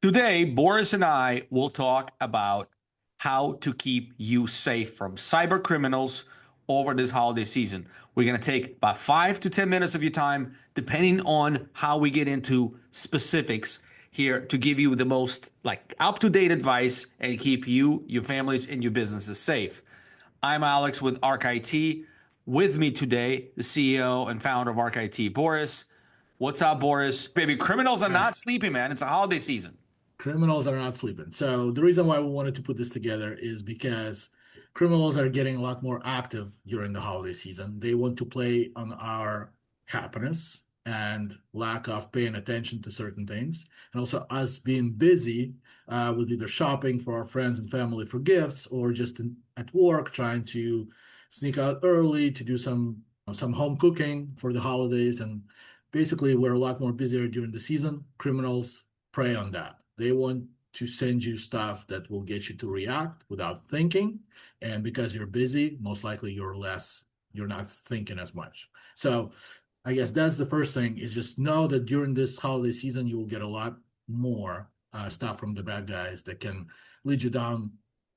Today, Boris and I will talk about how to keep you safe from cyber criminals over this holiday season. We're going to take about 5 to 10 minutes of your time, depending on how we get into specifics here to give you the most up-to-date advice and keep you, your families, and your businesses safe. I'm Alex with Arc IT. With me today, the CEO and founder of Arc IT, Boris. What's up, Boris? Baby, criminals are Hi. not sleeping, man. It's a holiday season. Criminals are not sleeping. So the reason why we wanted to put this together is because criminals are getting a lot more active during the holiday season. They want to play on our happiness and lack of paying attention to certain things, and also us being busy with either shopping for our friends and family for gifts or just at work trying to sneak out early to do some home cooking for the holidays. And basically, we're a lot more busier during the season. Criminals prey on that. They want to send you stuff that will get you to react without thinking. And because you're busy, most likely you're not thinking as much. So I guess that's the first thing is just know that during this holiday season, you will get a lot more stuff from the bad guys that can lead you down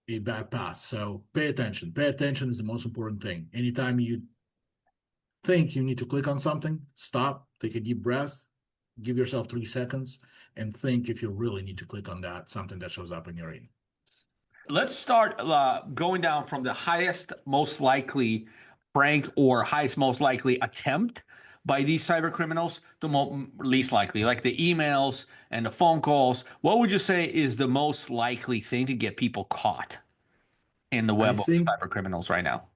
a bad path. So pay attention. Pay attention is the most important thing. Anytime you think you need to click on something, stop, take a deep breath, give yourself 3 seconds, and think if you really need to click on that, something that shows up in your email. Let's start going down from the highest, most likely prank or highest, most likely attempt by these cyber criminals to least likely, like the emails and the phone calls. What would you say is the most likely thing to get people caught in the I web of think cyber criminals right now?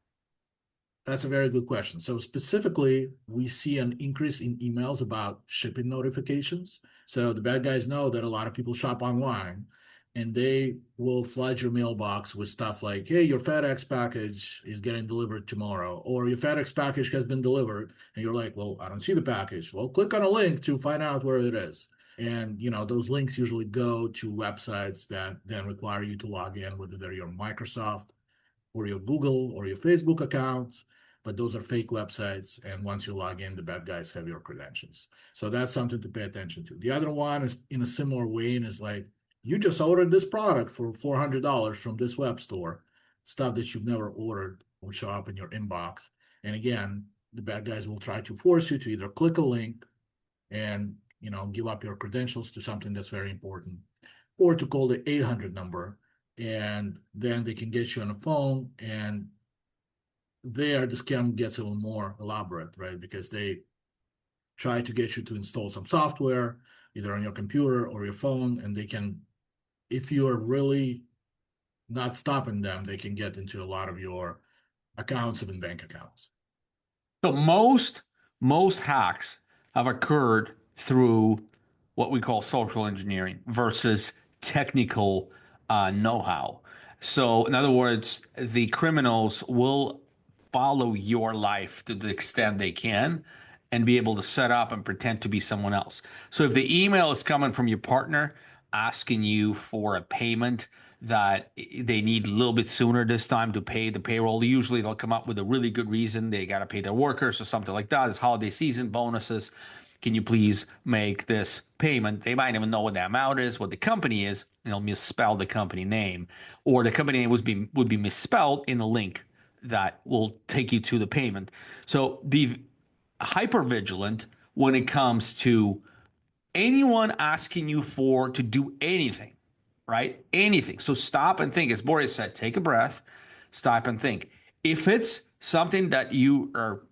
that's a very good question. So specifically, we see an increase in emails about shipping notifications. So the bad guys know that a lot of people shop online and they will flood your mailbox with stuff like, hey, your FedEx package is getting delivered tomorrow, or your FedEx package has been delivered. And you're like, well, I don't see the package. Well, click on a link to find out where it is. And those links usually go to websites that then require you to log in with either your Microsoft or your Google or your Facebook accounts, but those are fake websites. And once you log in, the bad guys have your credentials. So that's something to pay attention to. The other one is in a similar way and is like, you just ordered this product for $400 from this web store. Stuff that you've never ordered will show up in your inbox. And again, the bad guys will try to force you to either click a link and give up your credentials to something that's very important, or to call the 800 number, and then they can get you on the phone. And there the scam gets a little more elaborate, right? Because they try to get you to install some software either on your computer or your phone, and they can, if you are really not stopping them, they can get into a lot of your accounts, even bank accounts. So most hacks have occurred through what we call social engineering versus technical know-how. So, in other words, the criminals will follow your life to the extent they can and be able to set up and pretend to be someone else. So, if the email is coming from your partner asking you for a payment that they need a little bit sooner this time to pay the payroll. Usually they'll come up with a really good reason. They got to pay their workers or something like that. It's holiday season, bonuses. Can you please make this payment? They might even know what the amount is, what the company is, and they'll misspell the company name. Or the company name would be misspelled in a link that will take you to the payment. So be hyper vigilant when it comes to anyone asking you for to do anything, right? Anything. So stop and think. As Boris said, take a breath, stop and think. If it's something that you are,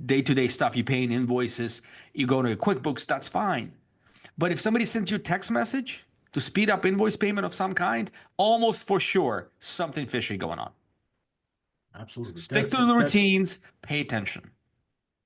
day-to-day stuff, you paying invoices, you go to QuickBooks, that's fine. But if somebody sends you a text message to speed up invoice payment of some kind, almost for sure something fishy going on. Absolutely. Stick to the routines, pay attention.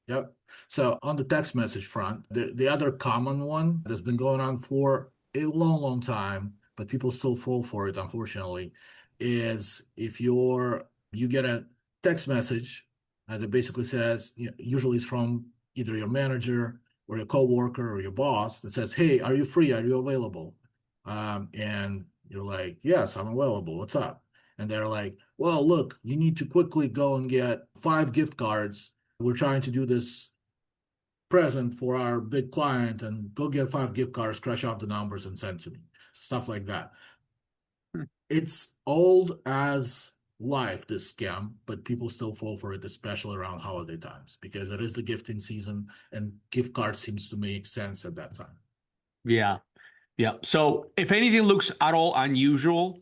Yep. So on the text message front, the other common one that's been going on for a long, long time, but people still fall for it, unfortunately, is if you get a text message that basically says, usually it's from either your manager or your coworker or your boss that says, "Hey, are you free? Are you available?" And you're like, "Yes, I'm available. What's up?" And they're like, "Well, look, you need to quickly go and get 5 gift cards. We're trying to do this present for our big client, and go get 5 gift cards, crash off the numbers and send to me." stuff like that. Hmm. It's old as life, this scam, but people still fall for it, especially around holiday times, because it is the gifting season and gift cards seems to make sense at that time. Yeah. Yeah. So if anything looks at all unusual,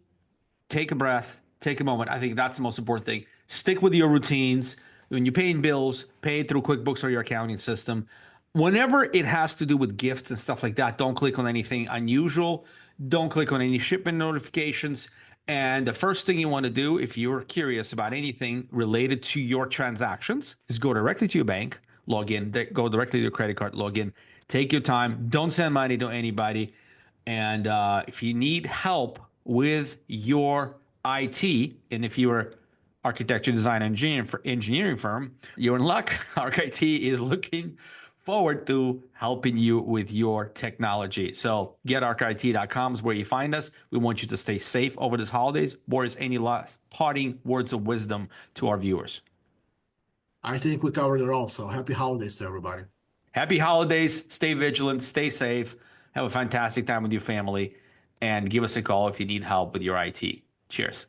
take a breath, take a moment. I think that's the most important thing. Stick with your routines. When you're paying bills, pay it through QuickBooks or your accounting system. Whenever it has to do with gifts and stuff like that, don't click on anything unusual. Don't click on any shipment notifications. And the first thing you want to do, if you're curious about anything related to your transactions, is go directly to your bank, log in, go directly to your credit card, log in, take your time, don't send money to anybody. And if you need help with your IT, and if you're architecture, design, engineering firm, you're in luck. Arc IT is looking forward to helping you with your technology. So getarchit.com is where you find us. We want you to stay safe over this holidays. Boris, any last parting words of wisdom to our viewers? I think we covered it all. So happy holidays to everybody. Happy holidays. Stay vigilant. Stay safe. Have a fantastic time with your family. And give us a call if you need help with your IT. Cheers.